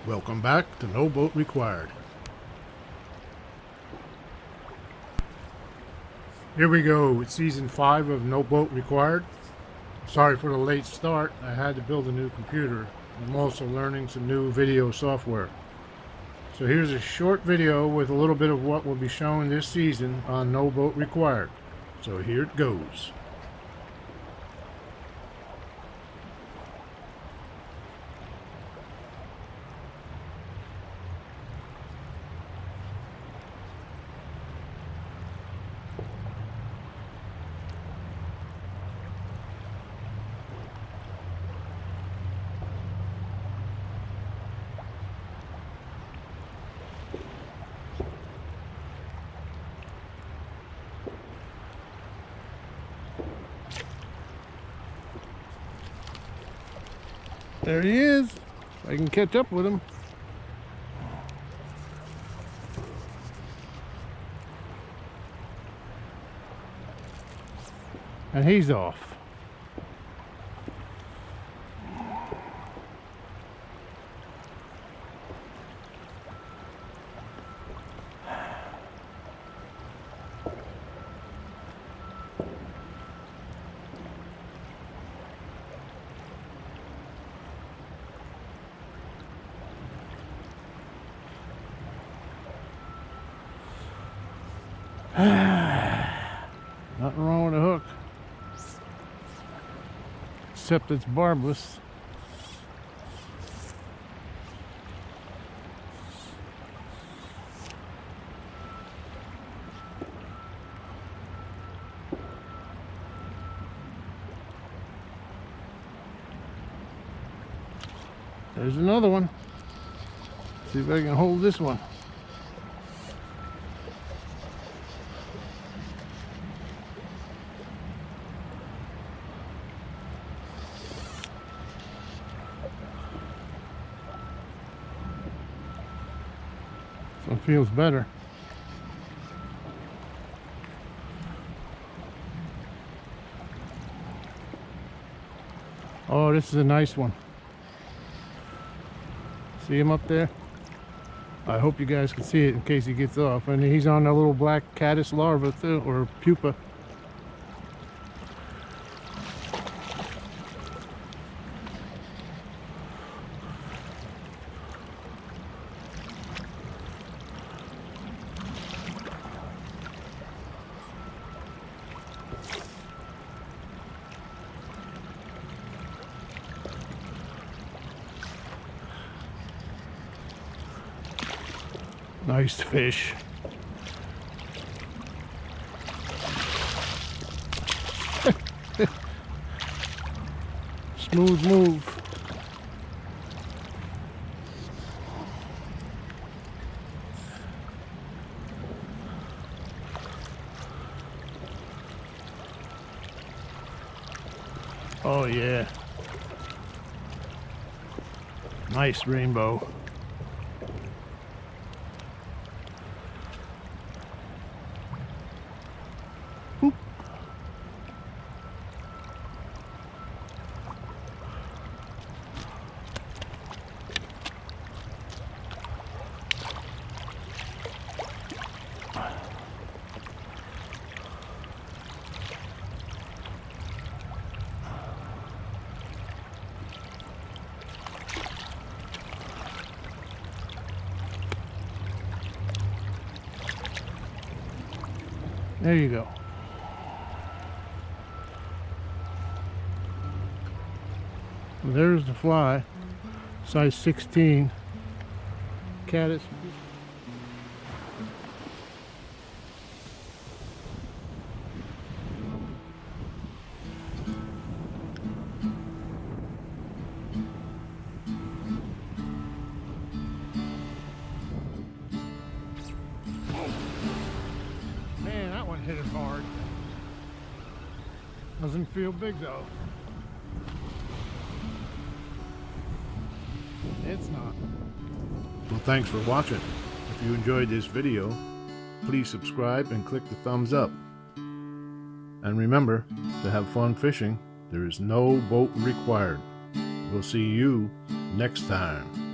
Welcome back to No Boat Required. Here we go with season 5 of No Boat Required. Sorry for the late start. I had to build a new computer. I'm also learning some new video software. So here's a short video with a little bit of what will be shown this season on No Boat Required. So here it goes. There he is. I can catch up with him. And he's off. Nothing wrong with a hook, except it's barbless. There's another one. See if I can hold this one. So it feels better. Oh, this is a nice one. See him up there? I hope you guys can see it in case he gets off. And he's on a little black caddis larva too, or pupa. Nice fish. Smooth move. Oh yeah. Nice rainbow. There you go. There's the fly, size 16, caddis. Man, that one hit it hard. Doesn't feel big though. It's not. Well, thanks for watching. If you enjoyed this video, please subscribe and click the thumbs up. And remember, to have fun fishing, there is no boat required. We'll see you next time.